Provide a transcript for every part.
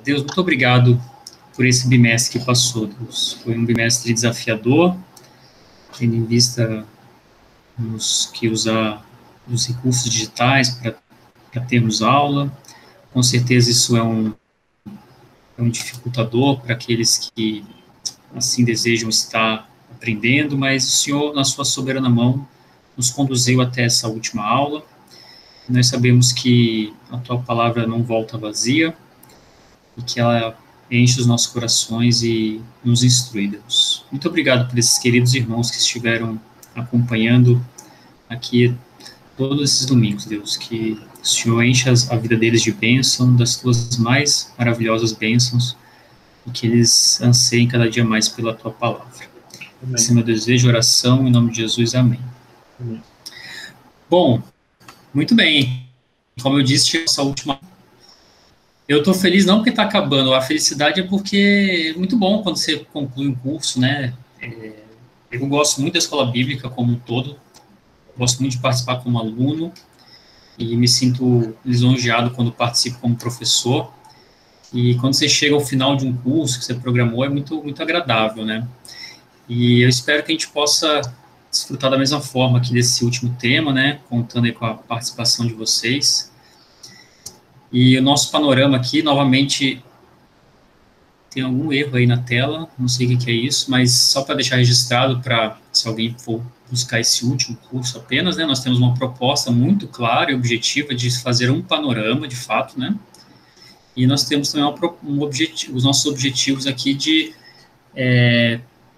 Deus, muito obrigado por esse bimestre que passou, Deus. Foi um bimestre desafiador, tendo em vista que usar os recursos digitais para termos aula. Com certeza isso é um dificultador para aqueles que assim desejam estar aprendendo, mas o Senhor, na sua soberana mão, nos conduziu até essa última aula. Nós sabemos que a tua palavra não volta vazia e que ela enche os nossos corações e nos instrui, Deus. Muito obrigado por esses queridos irmãos que estiveram acompanhando aqui todos esses domingos, Deus, que o Senhor enche a vida deles de bênção, das tuas mais maravilhosas bênçãos, e que eles anseiem cada dia mais pela tua palavra. Amém. Esse é meu desejo, oração, em nome de Jesus, amém. Amém. Bom, muito bem, como eu disse, essa última... Eu estou feliz não porque está acabando, a felicidade é porque é muito bom quando você conclui um curso, né? Eu gosto muito da escola bíblica como um todo, gosto muito de participar como aluno e me sinto lisonjeado quando participo como professor. E quando você chega ao final de um curso que você programou, é muito, muito agradável, né? E eu espero que a gente possa desfrutar da mesma forma aqui desse último tema, né? Contando aí com a participação de vocês. E o nosso panorama aqui, novamente, tem algum erro aí na tela, não sei o que é isso, mas só para deixar registrado, para se alguém for buscar esse último curso apenas, né, nós temos uma proposta muito clara e objetiva de fazer um panorama, de fato, né, e nós temos também os nossos objetivos aqui de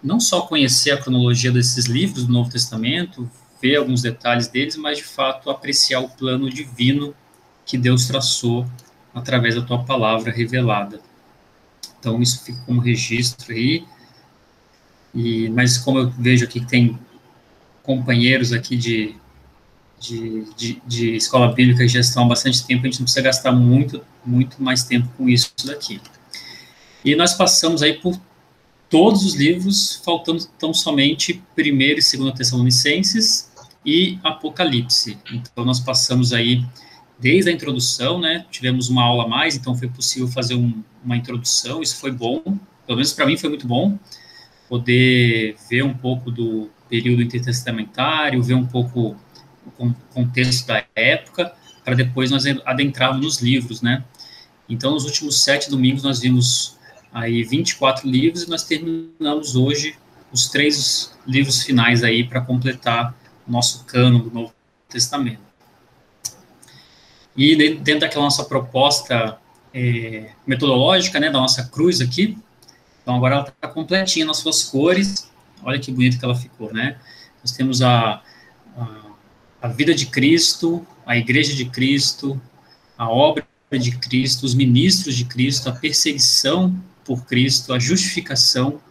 não só conhecer a cronologia desses livros do Novo Testamento, ver alguns detalhes deles, mas, de fato, apreciar o plano divino que Deus traçou através da tua palavra revelada. Então, isso fica como registro aí, mas como eu vejo aqui que tem companheiros aqui de escola bíblica que já estão há bastante tempo, a gente não precisa gastar muito mais tempo com isso daqui. E nós passamos aí por todos os livros, faltando tão somente 1º e 2º Tessalonicenses e Apocalipse. Então, nós passamos aí desde a introdução, né, tivemos uma aula a mais, então foi possível fazer uma introdução, isso foi bom, pelo menos para mim foi muito bom, poder ver um pouco do período intertestamentário, ver um pouco o contexto da época, para depois nós adentrarmos nos livros, né. Então, nos últimos 7 domingos, nós vimos aí 24 livros, e nós terminamos hoje os 3 livros finais aí para completar o nosso cânon do Novo Testamento. E dentro daquela nossa proposta metodológica, né, da nossa cruz aqui, então agora ela está completinha nas suas cores, olha que bonito que ela ficou, né? Nós temos a vida de Cristo, a igreja de Cristo, a obra de Cristo, os ministros de Cristo, a perseguição por Cristo, a justificação,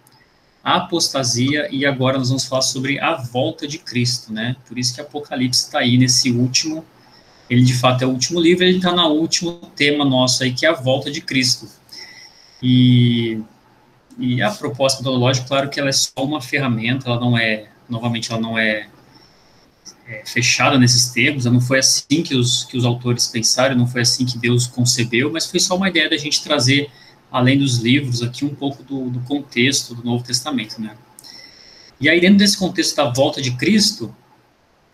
a apostasia, e agora nós vamos falar sobre a volta de Cristo, né? Por isso que Apocalipse está aí nesse último. Ele, de fato, é o último livro, ele está no último tema nosso aí, que é a volta de Cristo. E a proposta metodológica, claro que ela é só uma ferramenta, ela não é, novamente, ela não é fechada nesses termos, não foi assim que os autores pensaram, não foi assim que Deus concebeu, mas foi só uma ideia da gente trazer, além dos livros, aqui um pouco do contexto do Novo Testamento, né? E aí, dentro desse contexto da volta de Cristo,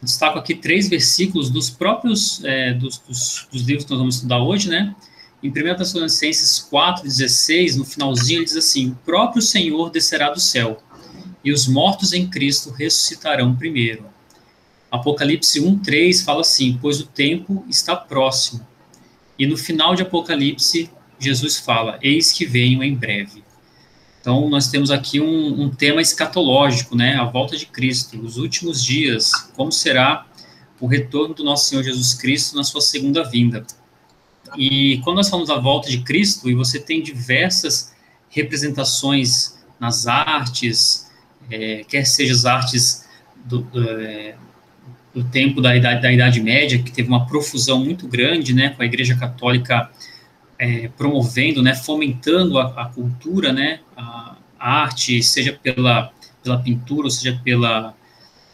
destaco aqui 3 versículos dos próprios, dos livros que nós vamos estudar hoje, né? Em 1 Tessalonicenses 4,16, no finalzinho, ele diz assim: o próprio Senhor descerá do céu, e os mortos em Cristo ressuscitarão primeiro. Apocalipse 1,3 fala assim: pois o tempo está próximo. E no final de Apocalipse, Jesus fala: eis que venho em breve. Então, nós temos aqui um tema escatológico, né? A volta de Cristo, os últimos dias, como será o retorno do nosso Senhor Jesus Cristo na sua segunda vinda. E quando nós falamos da volta de Cristo, e você tem diversas representações nas artes, quer seja as artes do tempo da Idade Média, que teve uma profusão muito grande, né? Com a Igreja Católica promovendo, né, fomentando a cultura, né, a arte, seja pela pintura, ou seja pela,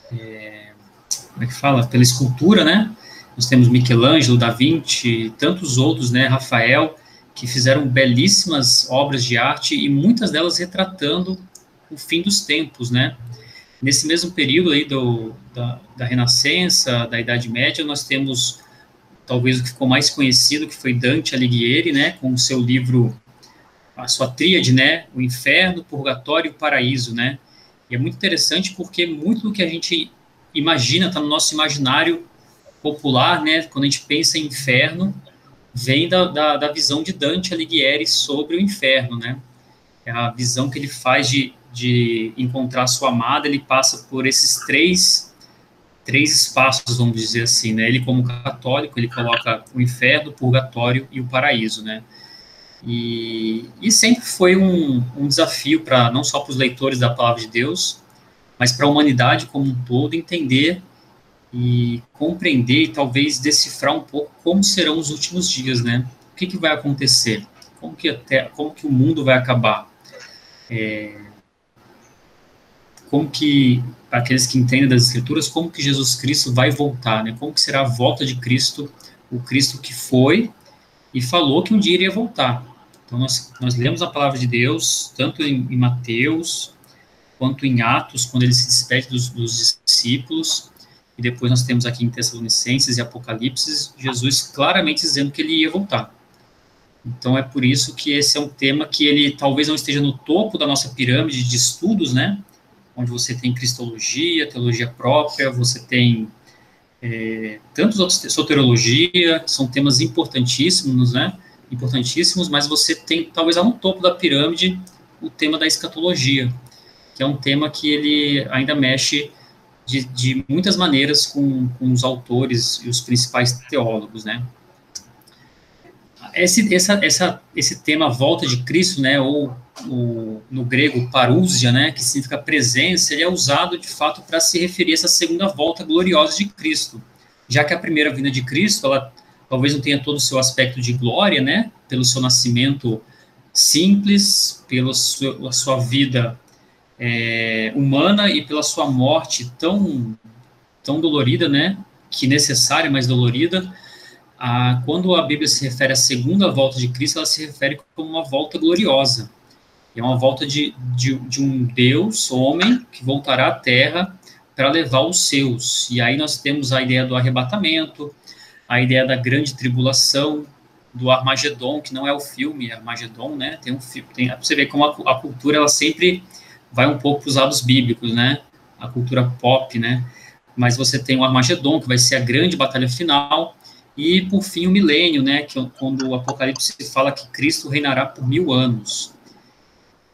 como é que fala? Pela escultura, né? Nós temos Michelangelo, Da Vinci, tantos outros, né, Rafael, que fizeram belíssimas obras de arte e muitas delas retratando o fim dos tempos, né? Nesse mesmo período aí da Renascença, da Idade Média, nós temos talvez o que ficou mais conhecido, que foi Dante Alighieri, né, com o seu livro, a sua tríade, né, o Inferno, o Purgatório e o Paraíso, né? E é muito interessante porque muito do que a gente imagina está no nosso imaginário popular, né? Quando a gente pensa em inferno, vem da visão de Dante Alighieri sobre o inferno, né? É a visão que ele faz de encontrar sua amada, ele passa por esses três espaços, vamos dizer assim, né? Ele, como católico, ele coloca o inferno, o purgatório e o paraíso, né? E sempre foi um desafio para não só para os leitores da Palavra de Deus, mas para a humanidade como um todo entender e compreender e talvez decifrar um pouco como serão os últimos dias, né? O que vai acontecer? Como que o mundo vai acabar? Como que, para aqueles que entendem das Escrituras, como que Jesus Cristo vai voltar, né? Como que será a volta de Cristo, o Cristo que foi e falou que um dia iria voltar. Então, nós lemos a palavra de Deus, tanto em Mateus, quanto em Atos, quando ele se despede dos discípulos, e depois nós temos aqui em Tessalonicenses e Apocalipse, Jesus claramente dizendo que ele ia voltar. Então, é por isso que esse é um tema que ele talvez não esteja no topo da nossa pirâmide de estudos, né? Onde você tem cristologia, teologia própria, você tem tantos outros, soteriologia, que são temas importantíssimos, né? Importantíssimos, mas você tem, talvez, lá no topo da pirâmide, o tema da escatologia, que é um tema que ele ainda mexe de muitas maneiras com os autores e os principais teólogos, né? Esse tema volta de Cristo, né, ou no grego parousia, né, que significa presença, ele é usado de fato para se referir a essa segunda volta gloriosa de Cristo, já que a primeira vinda de Cristo, ela talvez não tenha todo o seu aspecto de glória, né, pelo seu nascimento simples, pela sua vida humana e pela sua morte tão dolorida, né, que necessária, mas dolorida. Quando a Bíblia se refere à segunda volta de Cristo, ela se refere como uma volta gloriosa. É uma volta de um Deus, homem, que voltará à Terra para levar os seus. E aí nós temos a ideia do arrebatamento, a ideia da grande tribulação, do Armagedon, que não é o filme Armagedon, né? Tem um filme, você vê como a cultura ela sempre vai um pouco para os lados bíblicos, né? A cultura pop, né? Mas você tem o Armagedon, que vai ser a grande batalha final. E, por fim, o milênio, né, que quando o Apocalipse fala que Cristo reinará por 1000 anos.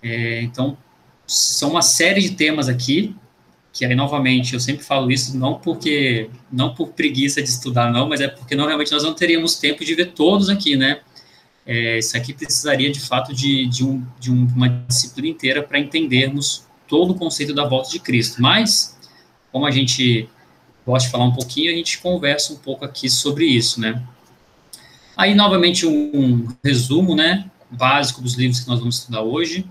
Então, são uma série de temas aqui, que aí, novamente, eu sempre falo isso, não por preguiça de estudar, não, mas é porque, normalmente, nós não teríamos tempo de ver todos aqui, né? Isso aqui precisaria, de fato, de uma disciplina inteira para entendermos todo o conceito da volta de Cristo. Mas, como a gente gosto de falar um pouquinho, a gente conversa um pouco aqui sobre isso, né? Aí, novamente, um resumo, né, básico dos livros que nós vamos estudar hoje.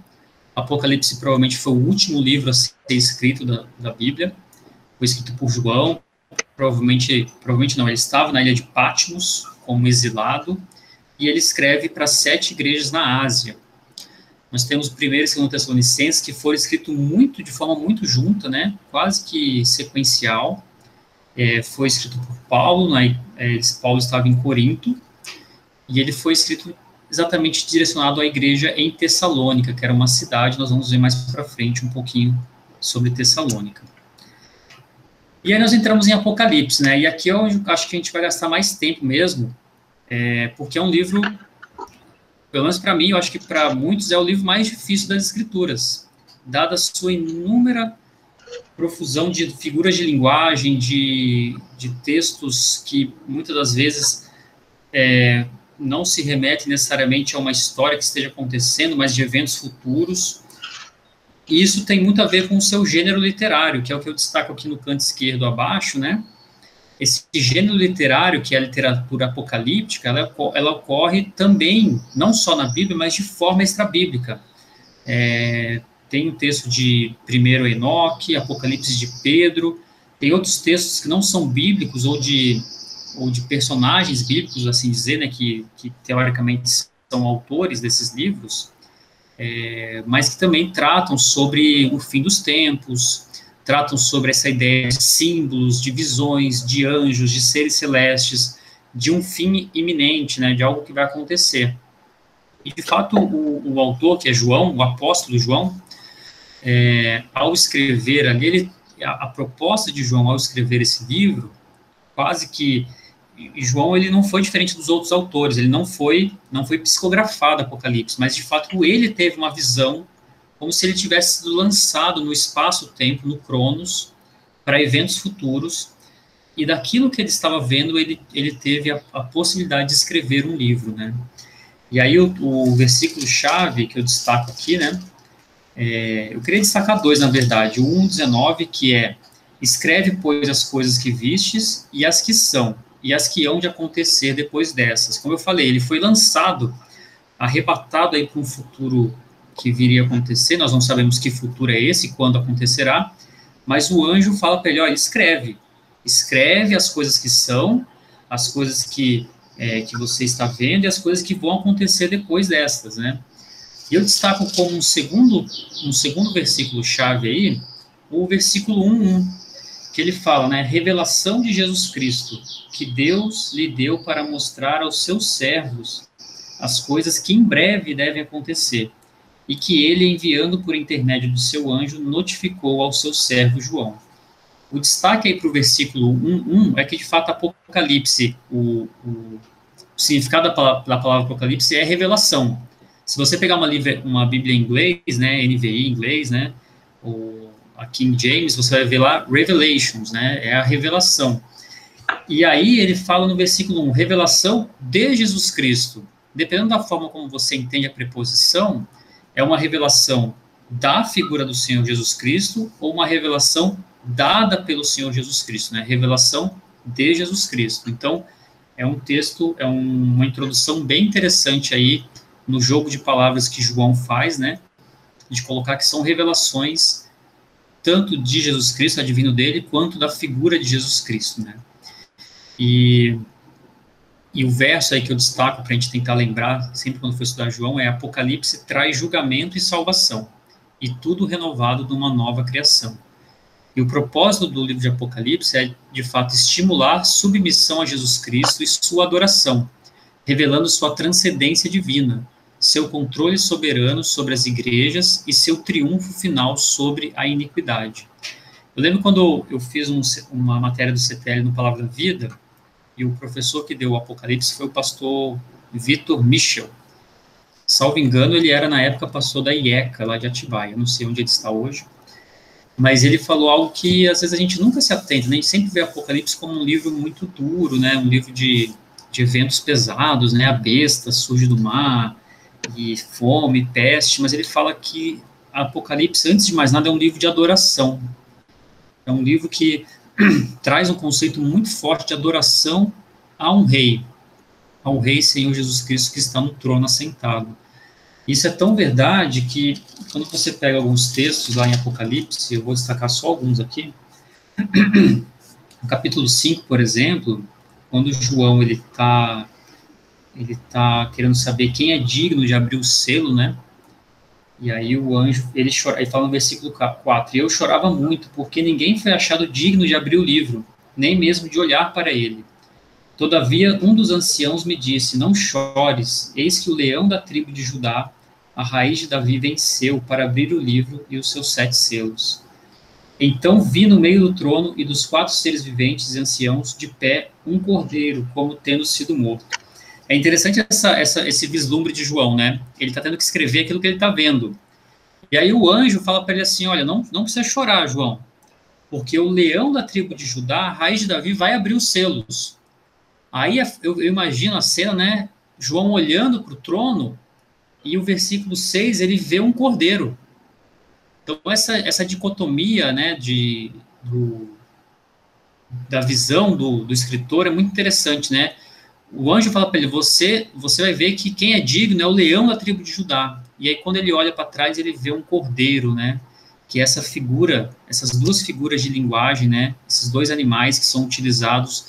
Apocalipse provavelmente foi o último livro a ser escrito da Bíblia, foi escrito por João, provavelmente não, ele estava na ilha de Patmos como exilado, e ele escreve para 7 igrejas na Ásia. Nós temos o 1º e 2º Tessalonicenses, que foram escritos de forma muito junta, né, quase que sequencial. Foi escrito por Paulo, Paulo estava em Corinto, e ele foi escrito exatamente direcionado à igreja em Tessalônica, que era uma cidade, nós vamos ver mais para frente um pouquinho sobre Tessalônica. E aí nós entramos em Apocalipse, né, e aqui eu acho que a gente vai gastar mais tempo mesmo, porque é um livro, pelo menos para mim, eu acho que para muitos é o livro mais difícil das Escrituras, dada a sua inúmera profusão de figuras de linguagem, de textos que muitas das vezes não se remetem necessariamente a uma história que esteja acontecendo, mas de eventos futuros. E isso tem muito a ver com o seu gênero literário, que é o que eu destaco aqui no canto esquerdo abaixo, né? Esse gênero literário, que é a literatura apocalíptica, ela ocorre também, não só na Bíblia, mas de forma extrabíblica. Tem um texto de 1º Enoque, Apocalipse de Pedro, tem outros textos que não são bíblicos ou de personagens bíblicos, assim dizer, né, que teoricamente são autores desses livros, mas que também tratam sobre o fim dos tempos, tratam sobre essa ideia de símbolos, de visões, de anjos, de seres celestes, de um fim iminente, né, de algo que vai acontecer. E, de fato, o autor, que é João, o apóstolo João, ao escrever ali, a proposta de João ao escrever esse livro, quase que João, ele não foi diferente dos outros autores, ele não foi psicografado Apocalipse, mas de fato ele teve uma visão como se ele tivesse sido lançado no espaço-tempo, no Cronos, para eventos futuros, e daquilo que ele estava vendo, ele teve a possibilidade de escrever um livro, né? E aí o versículo-chave que eu destaco aqui, né? Eu queria destacar dois, na verdade. O 1:19, que é: escreve, pois, as coisas que vistes e as que são, e as que hão de acontecer depois dessas. Como eu falei, ele foi lançado, arrebatado aí para um futuro que viria a acontecer. Nós não sabemos que futuro é esse, quando acontecerá, mas o anjo fala para ele: olha, escreve as coisas que são, as coisas que você está vendo e as coisas que vão acontecer depois destas, né? E eu destaco como um segundo versículo-chave aí, o versículo 1:1, que ele fala, né, revelação de Jesus Cristo, que Deus lhe deu para mostrar aos seus servos as coisas que em breve devem acontecer, e que ele, enviando por intermédio do seu anjo, notificou ao seu servo João. O destaque aí para o versículo 1:1 é que, de fato, Apocalipse, o significado da palavra Apocalipse é revelação. Se você pegar uma Bíblia em inglês, né, NVI em inglês, né, ou a King James, você vai ver lá Revelations, né, é a revelação. E aí ele fala no versículo 1, revelação de Jesus Cristo. Dependendo da forma como você entende a preposição, é uma revelação da figura do Senhor Jesus Cristo ou uma revelação dada pelo Senhor Jesus Cristo, né, revelação de Jesus Cristo. Então, é um texto, uma introdução bem interessante aí no jogo de palavras que João faz, né, de colocar que são revelações tanto de Jesus Cristo, advino dele, quanto da figura de Jesus Cristo, né. E o verso aí que eu destaco para a gente tentar lembrar, sempre quando for estudar João, é: Apocalipse traz julgamento e salvação, e tudo renovado numa nova criação. E o propósito do livro de Apocalipse é, de fato, estimular submissão a Jesus Cristo e sua adoração, revelando sua transcendência divina, seu controle soberano sobre as igrejas e seu triunfo final sobre a iniquidade. Eu lembro quando eu fiz uma matéria do CTL no Palavra da Vida, e o professor que deu o Apocalipse foi o pastor Vitor Michel. Salvo engano, ele era, na época, pastor da IECA, lá de Atibaia. Eu não sei onde ele está hoje. Mas ele falou algo que, às vezes, a gente nunca se atenta, né? A gente sempre vê Apocalipse como um livro muito duro, né? Um livro de eventos pesados, né? A besta surge do mar, e fome, peste. Mas ele fala que Apocalipse, antes de mais nada, é um livro de adoração. É um livro que traz um conceito muito forte de adoração ao Rei Senhor Jesus Cristo, que está no trono assentado. Isso é tão verdade que, quando você pega alguns textos lá em Apocalipse, eu vou destacar só alguns aqui, no capítulo 5, por exemplo, quando João ele tá querendo saber quem é digno de abrir o selo, né? E aí o anjo, ele fala no versículo 4, e eu chorava muito, porque ninguém foi achado digno de abrir o livro, nem mesmo de olhar para ele. Todavia, um dos anciãos me disse: não chores, eis que o leão da tribo de Judá, a raiz de Davi, venceu para abrir o livro e os seus 7 selos. Então vi no meio do trono e dos 4 seres viventes e anciãos de pé um cordeiro, como tendo sido morto. É interessante esse vislumbre de João, né? Ele está tendo que escrever aquilo que ele está vendo. E aí o anjo fala para ele assim: olha, não precisa chorar, João, porque o leão da tribo de Judá, a raiz de Davi, vai abrir os selos. Aí eu imagino a cena, né? João olhando para o trono, e o versículo 6, ele vê um cordeiro. Então, essa dicotomia, né, da visão do escritor é muito interessante, né? O anjo fala para ele: você vai ver que quem é digno é o leão da tribo de Judá. E aí, quando ele olha para trás, ele vê um cordeiro, né? Que é essa figura, essas duas figuras de linguagem, né? Esses dois animais que são utilizados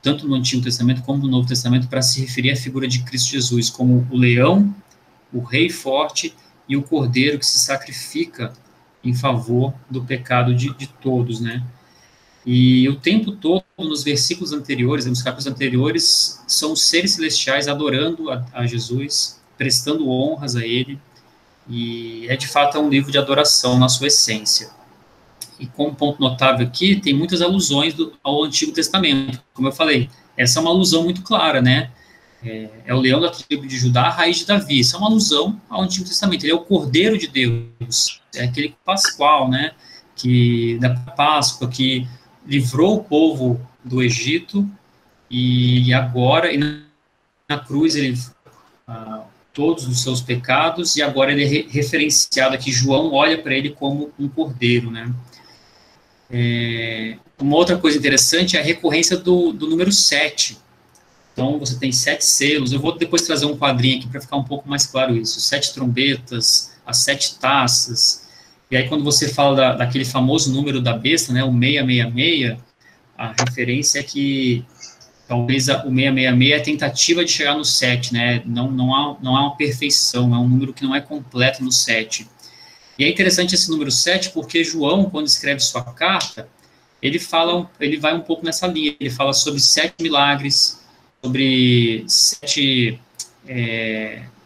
tanto no Antigo Testamento como no Novo Testamento, para se referir à figura de Cristo Jesus, como o leão, o rei forte e o cordeiro que se sacrifica em favor do pecado de todos, né? E o tempo todo, nos versículos anteriores, nos capítulos anteriores, são os seres celestiais adorando a Jesus, prestando honras a ele, e de fato um livro de adoração na sua essência. E como ponto notável aqui, tem muitas alusões ao Antigo Testamento. Como eu falei, essa é uma alusão muito clara, né? É o leão da tribo de Judá, a raiz de Davi. Isso é uma alusão ao Antigo Testamento. Ele é o Cordeiro de Deus, é aquele pascual, né? Da Páscoa, que livrou o povo do Egito, e agora, na cruz, ele todos os seus pecados, e agora ele é referenciado aqui. João olha para ele como um cordeiro, né? Uma outra coisa interessante é a recorrência do número 7. Então, você tem 7 selos. Eu vou depois trazer um quadrinho aqui para ficar um pouco mais claro isso. 7 trombetas, as 7 taças. E aí, quando você fala daquele famoso número da besta, né, o 666, a referência é que talvez o 666 é a tentativa de chegar no 7, né? Não há uma perfeição, é um número que não é completo no 7. E é interessante esse número 7, porque João, quando escreve sua carta, ele vai um pouco nessa linha. Ele fala sobre 7 milagres, sobre 7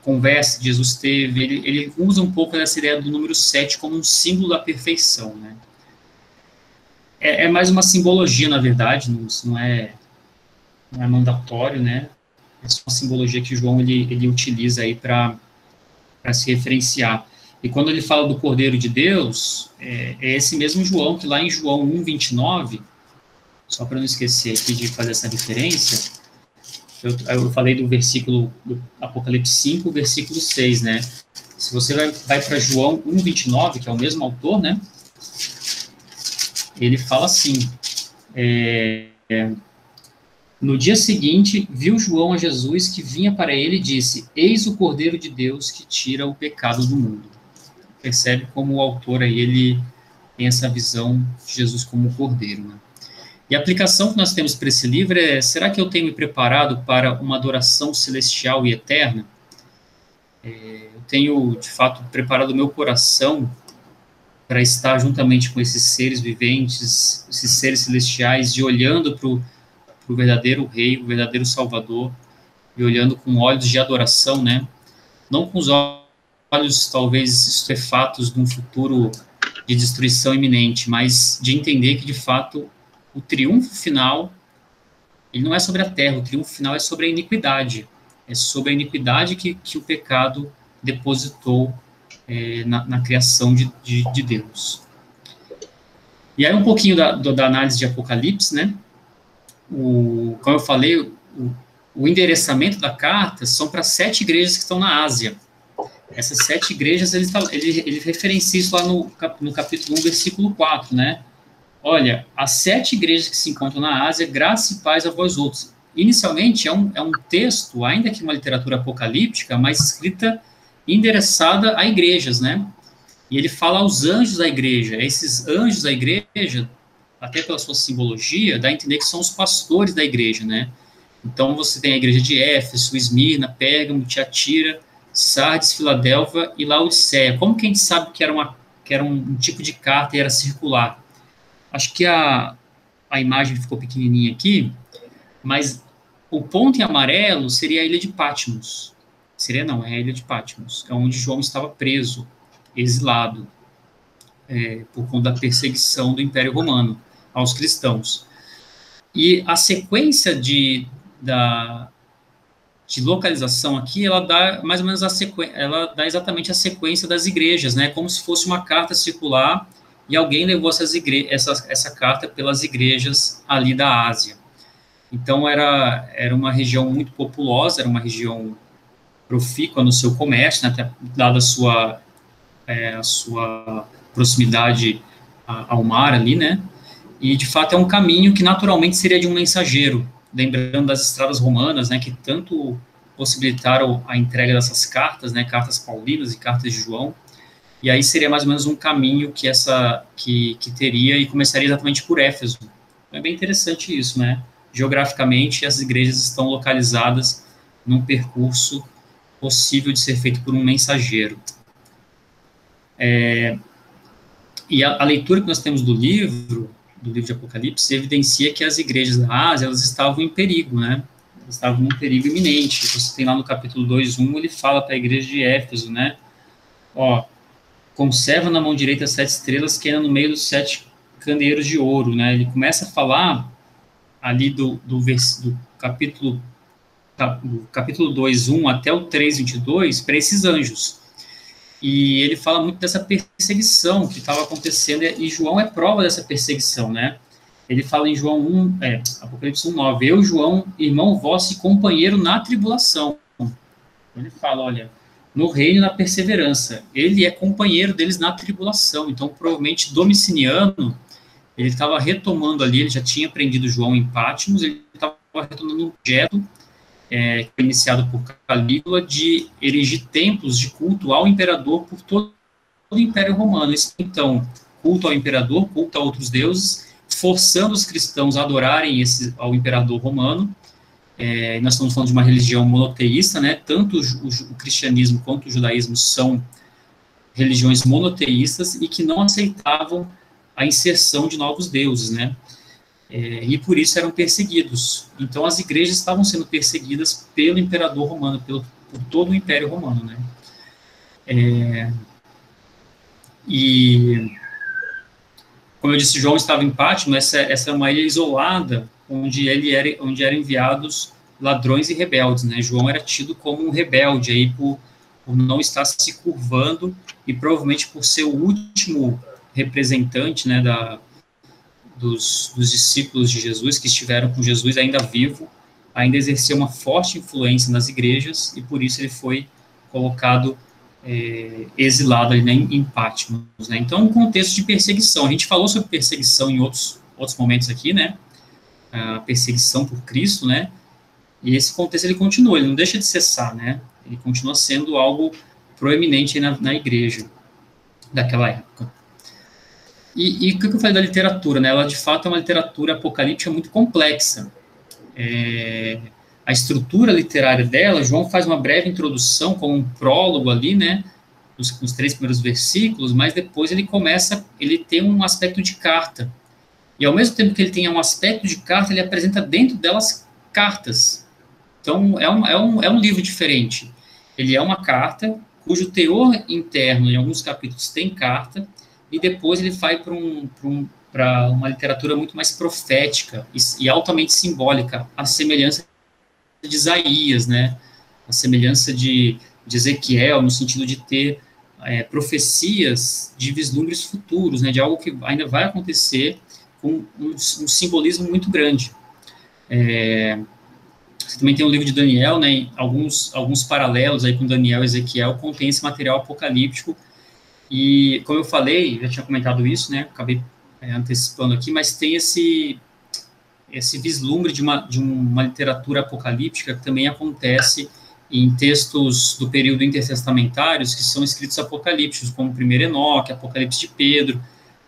conversas que Jesus teve. Ele usa um pouco dessa ideia do número 7 como um símbolo da perfeição, né? É mais uma simbologia, na verdade, não é mandatório, né? É só uma simbologia que João ele utiliza aí para se referenciar. E quando ele fala do Cordeiro de Deus, é esse mesmo João, que lá em João 1:29, só para não esquecer aqui de fazer essa referência, eu falei do versículo do Apocalipse 5, versículo 6, né? Se você vai para João 1:29, que é o mesmo autor, né? Ele fala assim, no dia seguinte, viu João a Jesus que vinha para ele e disse, eis o Cordeiro de Deus que tira o pecado do mundo. Percebe como o autor aí, ele tem essa visão de Jesus como Cordeiro, né? E a aplicação que nós temos para esse livro é, será que eu tenho me preparado para uma adoração celestial e eterna? Eu tenho, de fato, preparado o meu coração para estar juntamente com esses seres viventes, esses seres celestiais, e olhando para o verdadeiro Rei, o verdadeiro Salvador, e olhando com olhos de adoração, né? Não com os olhos, talvez, estupefatos de um futuro de destruição iminente, mas de entender que, de fato, o triunfo final, ele não é sobre a terra, o triunfo final é sobre a iniquidade. É sobre a iniquidade que o pecado depositou na criação de Deus. E aí um pouquinho da análise de Apocalipse, né? Como eu falei, o endereçamento da carta são para 7 igrejas que estão na Ásia. Essas 7 igrejas, ele referencia isso lá no capítulo 1, versículo 4, né? Olha, as 7 igrejas que se encontram na Ásia, graça e paz a vós outros. Inicialmente, é um texto, ainda que uma literatura apocalíptica, mas escrita, endereçada a igrejas, né? E ele fala aos anjos da igreja. Esses anjos da igreja, até pela sua simbologia, dá a entender que são os pastores da igreja, né? Então, você tem a igreja de Éfeso, Esmirna, Pérgamo, Tiatira, Sardes, Filadélfia e Laodiceia. Como que a gente sabe que era um tipo de carta e era circular? Acho que a imagem ficou pequenininha aqui, mas o ponto em amarelo seria a ilha de Patmos. É a ilha de Patmos. É onde João estava preso, exilado, por conta da perseguição do Império Romano aos cristãos. E a sequência de localização aqui, ela dá mais ou menos ela dá exatamente a sequência das igrejas, né? Como se fosse uma carta circular e alguém levou essa carta pelas igrejas ali da Ásia. Então, era uma região muito populosa, era uma região profícua no seu comércio, né? Até dada a sua proximidade ao mar ali, né? E, de fato, é um caminho que naturalmente seria de um mensageiro, lembrando das estradas romanas, né, que tanto possibilitaram a entrega dessas cartas, né, cartas paulinas e cartas de João, e aí seria mais ou menos um caminho que teria e começaria exatamente por Éfeso. É bem interessante isso, né? geograficamente as igrejas estão localizadas num percurso possível de ser feito por um mensageiro. E a leitura que nós temos do livro de Apocalipse, evidencia que as igrejas da Ásia, elas estavam em perigo, né? Elas estavam num perigo iminente. Você tem lá no capítulo 2:1, ele fala para a igreja de Éfeso, né? Ó, conserva na mão direita as 7 estrelas que ainda no meio dos 7 candeeiros de ouro, né? Ele começa a falar ali do capítulo 2:1 até o 3:22 para esses anjos. E ele fala muito dessa perseguição que estava acontecendo, e João é prova dessa perseguição, né? Ele fala em Apocalipse 1:9, eu, João, irmão vosso e companheiro na tribulação. Ele fala, olha, no reino e na perseverança. Ele é companheiro deles na tribulação. Então, provavelmente, Domiciano, ele estava retomando ali, ele já tinha prendido João em Patmos, ele estava retomando um projeto iniciado por Calígula, de erigir templos de culto ao imperador por todo o Império Romano. Então, culto ao imperador, culto a outros deuses, forçando os cristãos a adorarem ao imperador romano. Nós estamos falando de uma religião monoteísta, né? Tanto o cristianismo quanto o judaísmo são religiões monoteístas e que não aceitavam a inserção de novos deuses, né? E por isso eram perseguidos. Então, as igrejas estavam sendo perseguidas pelo imperador romano, por todo o Império Romano, né? E, como eu disse, João estava em Pátimo. Essa é uma ilha isolada, onde eram enviados ladrões e rebeldes, né? João era tido como um rebelde, aí, por não estar se curvando, e provavelmente por ser o último representante, né, dos discípulos de Jesus, que estiveram com Jesus ainda vivo, ainda exerceu uma forte influência nas igrejas, e por isso ele foi colocado, exilado ali, né, em Patmos, né? Então, um contexto de perseguição. A gente falou sobre perseguição em outros momentos aqui, né? A perseguição por Cristo, né? E esse contexto ele continua, ele não deixa de cessar, né? Ele continua sendo algo proeminente na igreja daquela época. E o que eu falei da literatura, né? Ela, de fato, é uma literatura apocalíptica muito complexa. A estrutura literária dela, João faz uma breve introdução, com um prólogo ali, né? Nos 3 primeiros versículos, mas depois ele tem um aspecto de carta. E, ao mesmo tempo que ele tem um aspecto de carta, ele apresenta dentro delas cartas. Então, é um livro diferente. Ele é uma carta, cujo teor interno, em alguns capítulos, tem carta, e depois ele vai para uma literatura muito mais profética e altamente simbólica, a semelhança de Isaías, né? A semelhança de Ezequiel, no sentido de ter profecias de vislumbres futuros, né? De algo que ainda vai acontecer, com um simbolismo muito grande. Você também tem o livro de Daniel, né? Alguns paralelos aí com Daniel e Ezequiel contém esse material apocalíptico. E, como eu falei, já tinha comentado isso, né? Acabei antecipando aqui, mas tem esse vislumbre de uma literatura apocalíptica que também acontece em textos do período intertestamentários, que são escritos apocalípticos, como 1 Enoque, Apocalipse de Pedro,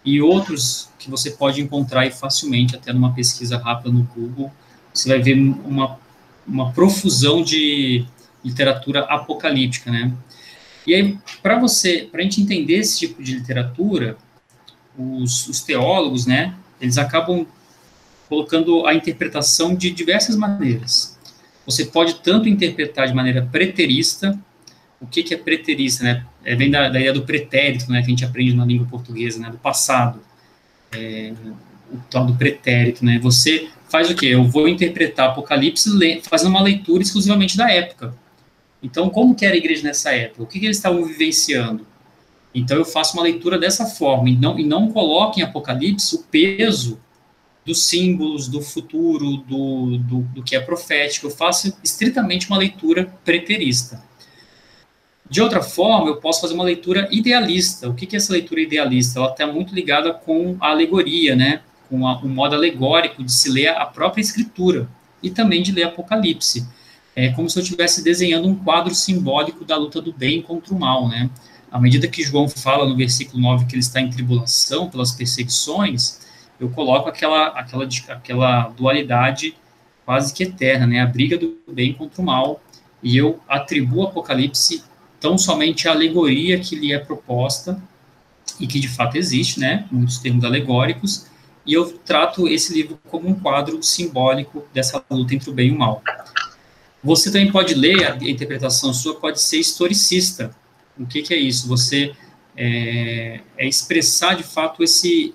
e outros que você pode encontrar aí facilmente, até numa pesquisa rápida no Google. Você vai ver uma profusão de literatura apocalíptica, né? E aí, para a gente entender esse tipo de literatura, os teólogos, né, eles acabam colocando a interpretação de diversas maneiras. Você pode tanto interpretar de maneira preterista. O que é preterista, né? Vem da ideia do pretérito, né, que a gente aprende na língua portuguesa, né, do passado. O tal do pretérito, né? Você faz o quê? Eu vou interpretar Apocalipse fazendo uma leitura exclusivamente da época. Então, como que era a igreja nessa época? O que eles estavam vivenciando? Então, eu faço uma leitura dessa forma, e não coloco em Apocalipse o peso dos símbolos, do futuro, do que é profético. Eu faço estritamente uma leitura preterista. De outra forma, eu posso fazer uma leitura idealista. O que é essa leitura idealista? Ela está muito ligada com a alegoria, né? Com um modo alegórico de se ler a própria escritura e também de ler Apocalipse. É como se eu estivesse desenhando um quadro simbólico da luta do bem contra o mal, né? À medida que João fala no versículo 9 que ele está em tribulação pelas perseguições, eu coloco aquela dualidade quase que eterna, né? A briga do bem contra o mal. E eu atribuo o Apocalipse tão somente à alegoria que lhe é proposta, e que de fato existe, né? Muitos termos alegóricos, e eu trato esse livro como um quadro simbólico dessa luta entre o bem e o mal. Você também pode ler, a interpretação sua pode ser historicista. O que é isso? Você expressar, de fato, esse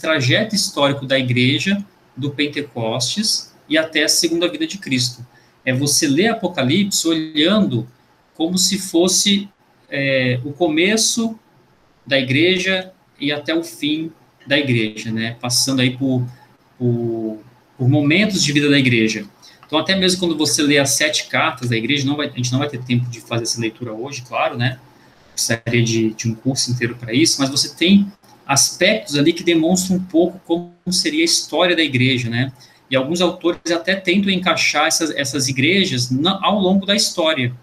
trajeto histórico da igreja, do Pentecostes e até a segunda vida de Cristo. É você ler Apocalipse olhando como se fosse o começo da igreja e até o fim da igreja, né? Passando aí por momentos de vida da igreja. Então, até mesmo quando você lê as 7 cartas da igreja, a gente não vai ter tempo de fazer essa leitura hoje, claro, né? Precisaria de um curso inteiro para isso, mas você tem aspectos ali que demonstram um pouco como seria a história da igreja, né? E alguns autores até tentam encaixar essas igrejas ao longo da história.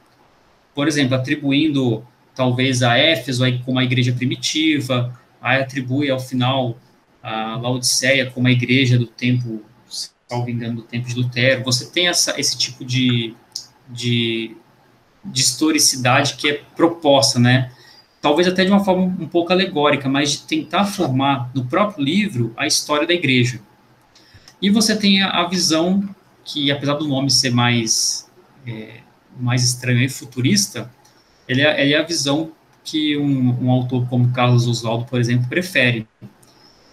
Por exemplo, atribuindo talvez a Éfeso como a igreja primitiva, aí atribui ao final a Laodiceia como a igreja do tempo, salvo engano, do tempo de Lutero. Você tem esse tipo de historicidade que é proposta, né? Talvez até de uma forma um pouco alegórica, mas de tentar formar no próprio livro a história da igreja. E você tem a visão que, apesar do nome ser mais estranho e futurista, ele é a visão que um autor como Carlos Oswaldo, por exemplo, prefere,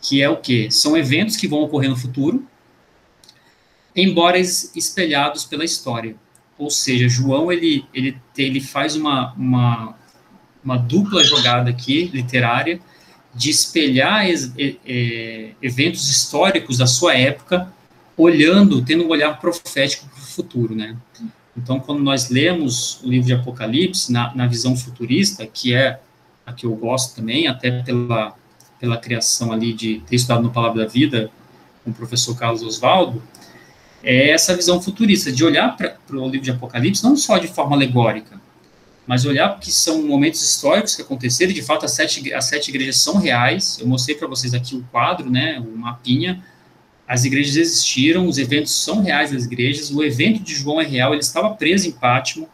que é o quê? São eventos que vão ocorrer no futuro, embora espelhados pela história. Ou seja, João ele faz uma dupla jogada aqui, literária, de espelhar eventos históricos da sua época, tendo um olhar profético para o futuro, né? Então, quando nós lemos o livro de Apocalipse, na visão futurista, que é a que eu gosto também, até pela criação ali de ter estudado no Palavra da Vida, com o professor Carlos Oswaldo, é essa visão futurista, de olhar para o livro de Apocalipse, não só de forma alegórica, mas olhar que são momentos históricos que aconteceram, e de fato as sete igrejas são reais. Eu mostrei para vocês aqui o quadro, né, o mapinha. As igrejas existiram, os eventos são reais das igrejas, o evento de João é real, ele estava preso em Pátimo,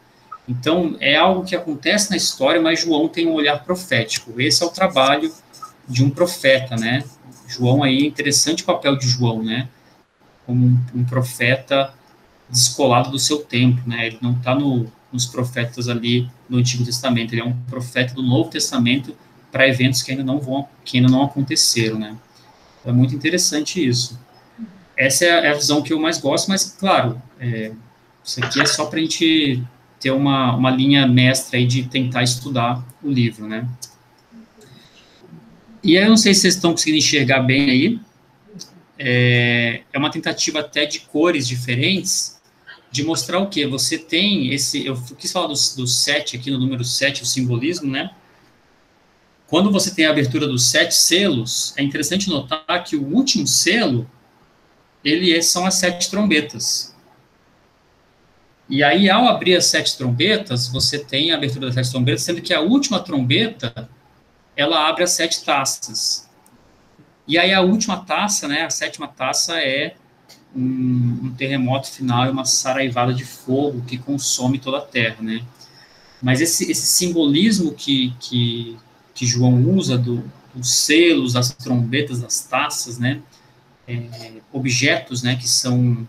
então é algo que acontece na história, mas João tem um olhar profético. Esse é o trabalho de um profeta, né? João aí, interessante o papel de João, né? Como um profeta descolado do seu tempo, né? Ele não está nos profetas ali no Antigo Testamento, ele é um profeta do Novo Testamento para eventos que ainda não aconteceram, né? É muito interessante isso. Essa é a visão que eu mais gosto, mas, claro, isso aqui é só para a gente ter uma linha mestra aí de tentar estudar o livro, né? E aí, eu não sei se vocês estão conseguindo enxergar bem aí, é uma tentativa até de cores diferentes, de mostrar o quê? Você tem eu quis falar do 7 aqui, no número 7, o simbolismo, né? Quando você tem a abertura dos 7 selos, é interessante notar que o último selo, são as 7 trombetas. E aí, ao abrir as 7 trombetas, você tem a abertura das 7 trombetas, sendo que a última trombeta, ela abre as 7 taças. E aí, a última taça, né, a 7ª taça é um terremoto final e uma saraivada de fogo que consome toda a terra, né? Mas esse simbolismo que João usa dos selos, das trombetas, das taças, né? Objetos, né, que são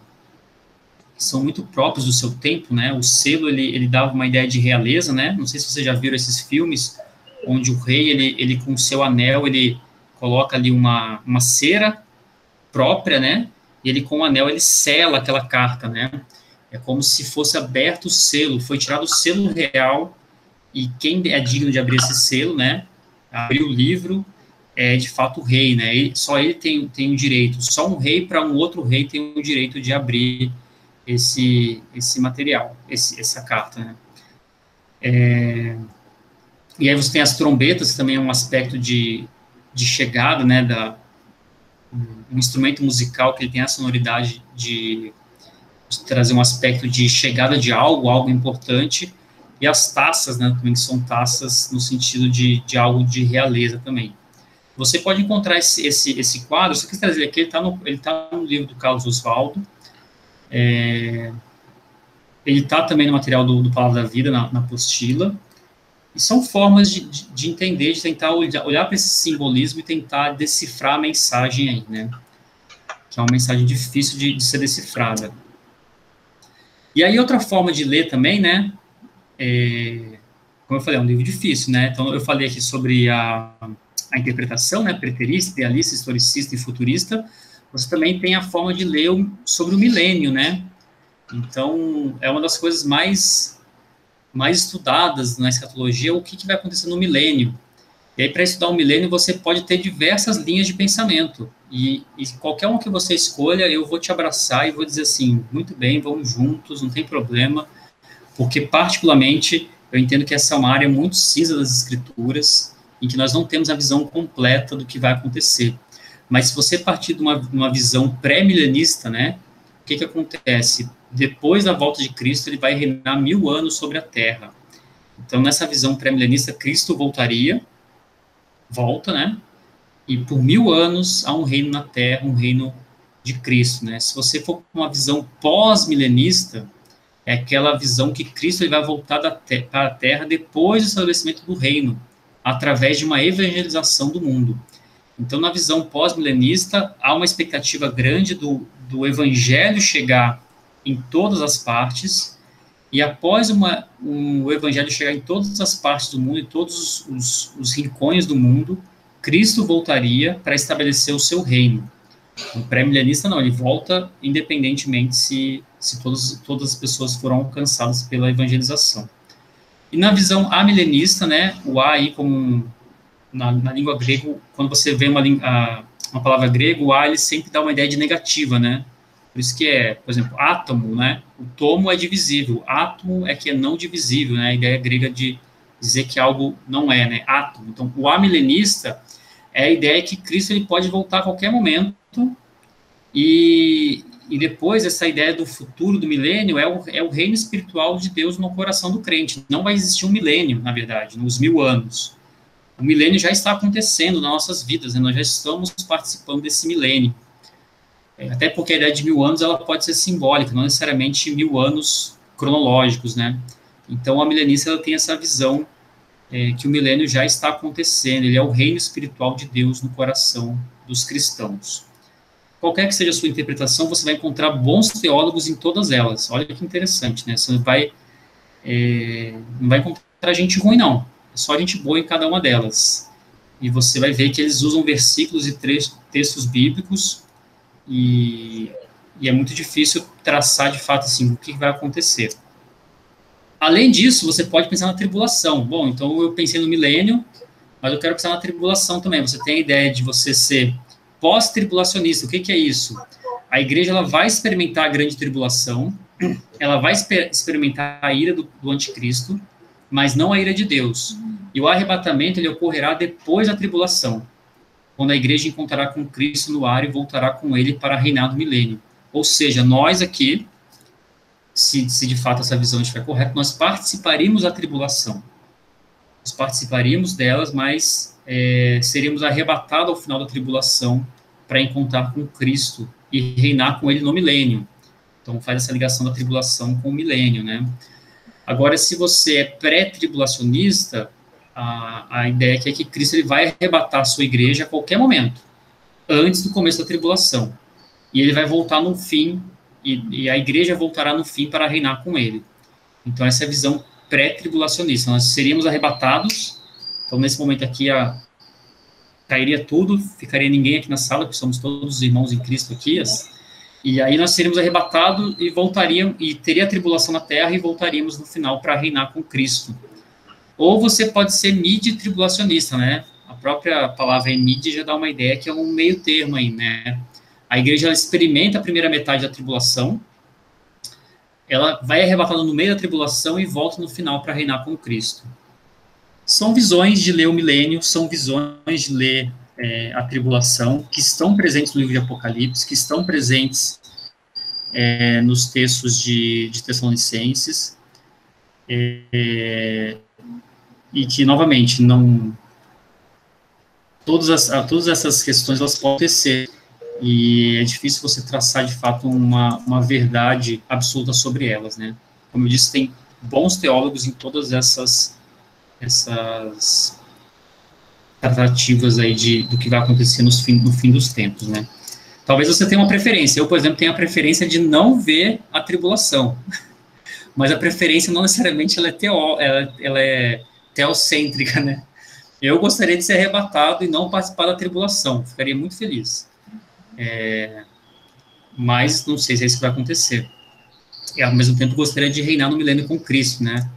muito próprios do seu tempo, né? O selo, ele dava uma ideia de realeza, né? Não sei se vocês já viram esses filmes onde o rei, ele com o seu anel, ele coloca ali uma cera própria, né? E ele, com o anel, ele sela aquela carta, né? É como se fosse aberto o selo, foi tirado o selo real, e quem é digno de abrir esse selo, né? Abrir o livro, é de fato o rei, né? Só ele tem o direito, só um rei para um outro rei tem o direito de abrir esse material, essa carta, né? E aí você tem as trombetas, que também é um aspecto de chegada, né? Um instrumento musical que ele tem a sonoridade de trazer um aspecto de chegada de algo importante, e as taças, né? Também que são taças no sentido de algo de realeza também. Você pode encontrar esse quadro, se você quiser trazer aqui, ele tá no livro do Carlos Oswaldo, Ele está também no material do Palavra da Vida, na apostila, e são formas de entender, de tentar olhar para esse simbolismo e tentar decifrar a mensagem aí, né? Que é uma mensagem difícil de ser decifrada. E aí outra forma de ler também, né? Como eu falei, é um livro difícil, né? Então eu falei aqui sobre a interpretação, né? Preterista, idealista, historicista e futurista. Você também tem a forma de ler sobre o milênio, né? Então é uma das coisas mais estudadas na escatologia, o que vai acontecer no milênio. E aí, para estudar o milênio, você pode ter diversas linhas de pensamento. E qualquer uma que você escolha, eu vou te abraçar e vou dizer assim, muito bem, vamos juntos, não tem problema, porque, particularmente, eu entendo que essa é uma área muito cinza das escrituras, em que nós não temos a visão completa do que vai acontecer. Mas se você partir de uma visão pré-milenista, né, o que acontece? Depois da volta de Cristo, ele vai reinar 1000 anos sobre a Terra. Então, nessa visão pré-milenista, Cristo volta, né? E por 1000 anos há um reino na Terra, um reino de Cristo, né? Se você for com uma visão pós-milenista, é aquela visão que Cristo ele vai voltar para a Terra depois do estabelecimento do reino, através de uma evangelização do mundo. Então, na visão pós-milenista, há uma expectativa grande do evangelho chegar em todas as partes, e após o evangelho chegar em todas as partes do mundo, em todos os rincões do mundo, Cristo voltaria para estabelecer o seu reino. O pré-milenista não, ele volta independentemente se todas as pessoas foram alcançadas pela evangelização. E na visão amilenista, né, o A aí como na língua grega, quando você vê uma palavra grega, o A ele sempre dá uma ideia de negativa, né? Por isso que por exemplo, átomo, né? O tomo é divisível, átomo é que é não divisível, né? A ideia grega de dizer que algo não é, né? Átomo. Então, o amilenista é a ideia que Cristo ele pode voltar a qualquer momento e depois essa ideia do futuro do milênio é o reino espiritual de Deus no coração do crente. Não vai existir um milênio, na verdade, nos 1000 anos. O milênio já está acontecendo nas nossas vidas, né? Nós já estamos participando desse milênio. Até porque a ideia de 1000 anos ela pode ser simbólica, não necessariamente 1000 anos cronológicos, né? Então, a milenista ela tem essa visão que o milênio já está acontecendo, ele é o reino espiritual de Deus no coração dos cristãos. Qualquer que seja a sua interpretação, você vai encontrar bons teólogos em todas elas. Olha que interessante, né? Você não vai encontrar gente ruim, não. É só gente boa em cada uma delas. E você vai ver que eles usam versículos e textos bíblicos e é muito difícil traçar, de fato, assim, o que vai acontecer. Além disso, você pode pensar na tribulação. Bom, então eu pensei no milênio, mas eu quero pensar na tribulação também. Você tem a ideia de você ser pós-tribulacionista. O que é isso? A igreja ela vai experimentar a grande tribulação, ela vai experimentar a ira do anticristo, mas não a ira de Deus. E o arrebatamento ele ocorrerá depois da tribulação, quando a igreja encontrará com Cristo no ar e voltará com ele para reinar do milênio. Ou seja, nós aqui, se de fato essa visão estiver correta, nós participaríamos da tribulação. Nós participaríamos delas, mas seríamos arrebatados ao final da tribulação para encontrar com Cristo e reinar com ele no milênio. Então faz essa ligação da tribulação com o milênio, né? Agora, se você é pré-tribulacionista, a ideia aqui é que Cristo ele vai arrebatar a sua igreja a qualquer momento, antes do começo da tribulação. E ele vai voltar no fim, e a igreja voltará no fim para reinar com ele. Então, essa é a visão pré-tribulacionista. Nós seríamos arrebatados, então, nesse momento aqui, cairia tudo, ficaria ninguém aqui na sala, porque somos todos irmãos em Cristo aqui, e aí nós seríamos arrebatados e voltaríamos, e teria a tribulação na terra e voltaríamos no final para reinar com Cristo. Ou você pode ser mid-tribulacionista, né? A própria palavra mid já dá uma ideia que é um meio termo aí, né? A igreja ela experimenta a primeira metade da tribulação, ela vai arrebatada no meio da tribulação e volta no final para reinar com Cristo. São visões de ler o milênio, são visões de ler a tribulação, que estão presentes no livro de Apocalipse, que estão presentes nos textos de Tessalonicenses, e que, novamente, não todas essas questões elas podem acontecer e é difícil você traçar, de fato, uma verdade absoluta sobre elas, né? Como eu disse, tem bons teólogos em todas essas tratativas aí do que vai acontecer no fim dos tempos, né? Talvez você tenha uma preferência. Eu, por exemplo, tenho a preferência de não ver a tribulação, mas a preferência não necessariamente ela é teocêntrica, né? Eu gostaria de ser arrebatado e não participar da tribulação, ficaria muito feliz. Mas não sei se é isso que vai acontecer. E, ao mesmo tempo, gostaria de reinar no milênio com Cristo, né?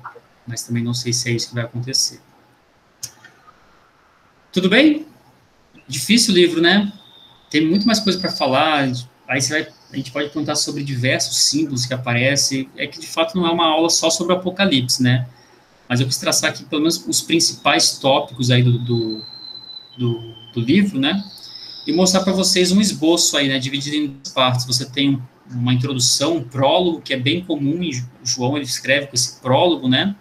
Mas também não sei se é isso que vai acontecer. Tudo bem? Difícil o livro, né? Tem muito mais coisa para falar. Aí a gente pode perguntar sobre diversos símbolos que aparecem. É que, de fato, não é uma aula só sobre o Apocalipse, né? Mas eu quis traçar aqui, pelo menos, os principais tópicos aí do livro, né? E mostrar para vocês um esboço aí, né? Dividido em duas partes. Você tem uma introdução, um prólogo, que é bem comum em João, ele escreve com esse prólogo, né?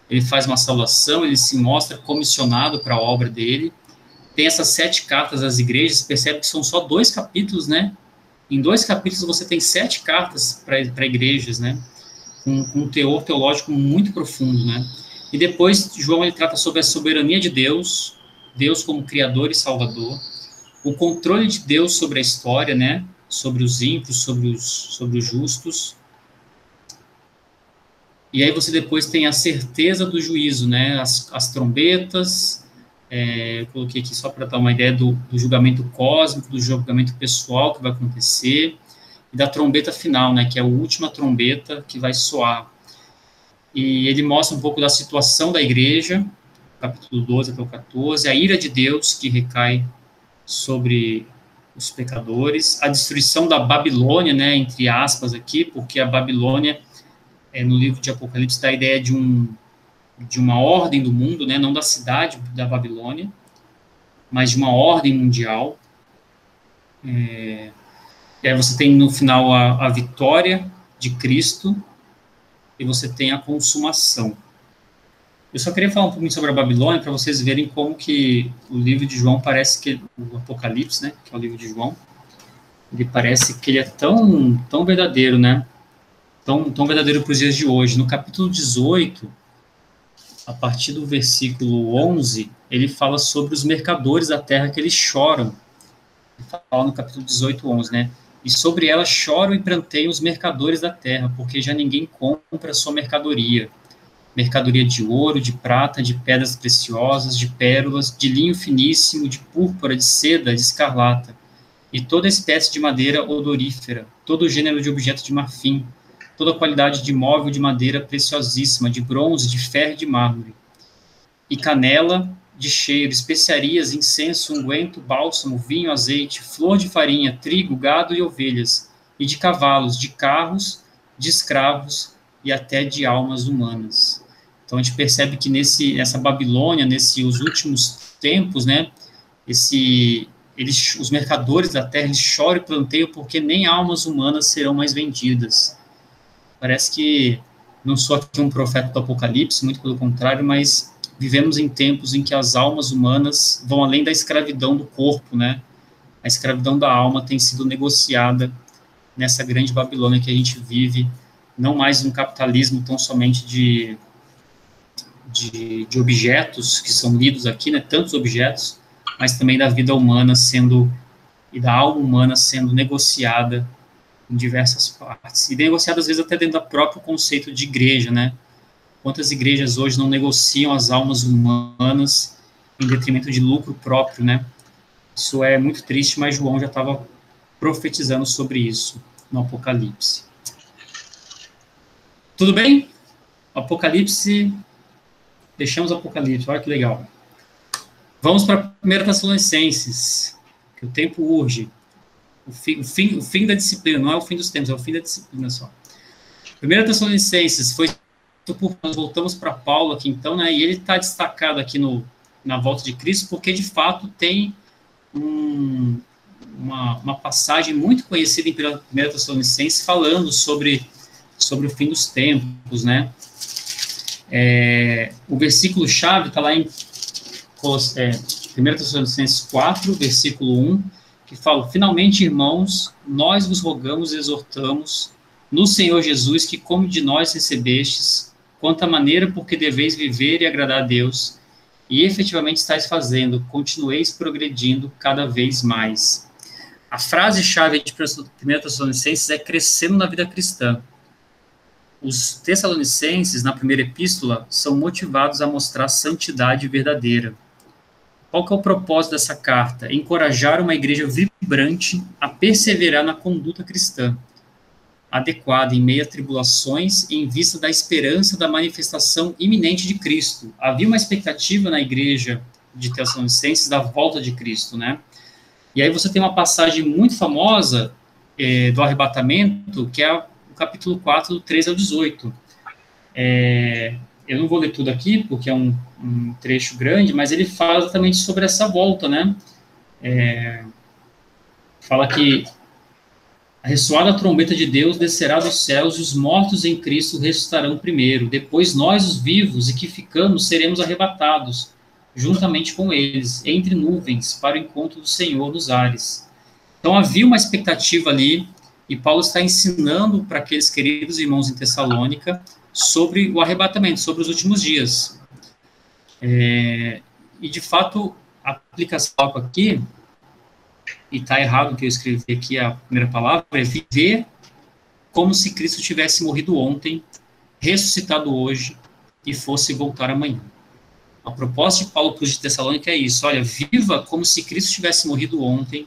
Ele faz uma saudação, ele se mostra comissionado para a obra dele. Tem essas 7 cartas às igrejas, percebe que são só 2 capítulos, né? Em 2 capítulos você tem 7 cartas para igrejas, né? Com um teor teológico muito profundo, né? E depois João ele trata sobre a soberania de Deus, Deus como Criador e Salvador, o controle de Deus sobre a história, né? Sobre os ímpios, sobre os justos. E aí você depois tem a certeza do juízo, né? As trombetas. Eu coloquei aqui só para dar uma ideia do julgamento cósmico, do julgamento pessoal que vai acontecer, e da trombeta final, né, que é a última trombeta que vai soar. E ele mostra um pouco da situação da igreja, capítulo 12 até o 14, a ira de Deus que recai sobre os pecadores, a destruição da Babilônia, né, entre aspas aqui, porque a Babilônia, no livro de Apocalipse, dá a ideia de uma ordem do mundo, né, não da cidade da Babilônia, mas de uma ordem mundial. E aí você tem no final a vitória de Cristo e você tem a consumação. Eu só queria falar um pouquinho sobre a Babilônia para vocês verem como que o livro de João parece que o Apocalipse, né, que é o livro de João, ele parece que ele é tão verdadeiro, né? Tão verdadeiro para os dias de hoje. No capítulo 18, a partir do versículo 11, ele fala sobre os mercadores da terra que eles choram. Ele fala no capítulo 18, 11, né? E sobre ela choram e pranteiam os mercadores da terra, porque já ninguém compra a sua mercadoria. Mercadoria de ouro, de prata, de pedras preciosas, de pérolas, de linho finíssimo, de púrpura, de seda, de escarlata, e toda espécie de madeira odorífera, todo gênero de objeto de marfim, toda qualidade de móvel de madeira preciosíssima, de bronze, de ferro e de mármore, e canela de cheiro, especiarias, incenso, unguento, bálsamo, vinho, azeite, flor de farinha, trigo, gado e ovelhas, e de cavalos, de carros, de escravos e até de almas humanas. Então a gente percebe que nessa Babilônia, os últimos tempos, né, os mercadores da terra, eles choram e planteiam porque nem almas humanas serão mais vendidas. Parece que não sou aqui um profeta do Apocalipse, muito pelo contrário, mas vivemos em tempos em que as almas humanas vão além da escravidão do corpo, né? A escravidão da alma tem sido negociada nessa grande Babilônia que a gente vive, não mais um capitalismo tão somente de objetos que são lidos aqui, né? Tantos objetos, mas também da vida humana e da alma humana sendo negociada em diversas partes, e negociado às vezes até dentro do próprio conceito de igreja, né? Quantas igrejas hoje não negociam as almas humanas em detrimento de lucro próprio, né? Isso é muito triste, mas João já estava profetizando sobre isso no Apocalipse. Tudo bem? Apocalipse, deixamos o Apocalipse, olha que legal. Vamos para 1 Tessalonicenses, que o tempo urge. O fim da disciplina, não é o fim dos tempos, é o fim da disciplina só. 1 Tessalonicenses nós voltamos para Paulo aqui então, né, e ele está destacado aqui na volta de Cristo, porque de fato tem uma passagem muito conhecida em 1 Tessalonicenses falando sobre o fim dos tempos, né. O versículo-chave está lá em 1 Tessalonicenses 4, versículo 1, que fala: finalmente, irmãos, nós vos rogamos e exortamos no Senhor Jesus que, como de nós recebestes, quanto à maneira por que deveis viver e agradar a Deus, e efetivamente estáis fazendo, continueis progredindo cada vez mais. A frase-chave de 1 Tessalonicenses é crescendo na vida cristã. Os tessalonicenses, na primeira epístola, são motivados a mostrar santidade verdadeira. Qual que é o propósito dessa carta? Encorajar uma igreja vibrante a perseverar na conduta cristã, adequada em meio a tribulações, em vista da esperança da manifestação iminente de Cristo. Havia uma expectativa na igreja de Tessalonicenses da volta de Cristo, né? E aí você tem uma passagem muito famosa do arrebatamento, que é o capítulo 4, do 13 ao 18. Eu não vou ler tudo aqui, porque é um trecho grande, mas ele fala exatamente sobre essa volta, né? Fala que a ressoada trombeta de Deus descerá dos céus e os mortos em Cristo ressuscitarão primeiro. Depois nós, os vivos e que ficamos, seremos arrebatados, juntamente com eles, entre nuvens, para o encontro do Senhor nos ares. Então havia uma expectativa ali, e Paulo está ensinando para aqueles queridos irmãos em Tessalônica sobre o arrebatamento, sobre os últimos dias. E, de fato, a aplicação aqui, e está errado o que eu escrevi aqui, a primeira palavra, é viver como se Cristo tivesse morrido ontem, ressuscitado hoje, e fosse voltar amanhã. A proposta de Paulo para os de Tessalônica é isso: olha, viva como se Cristo tivesse morrido ontem,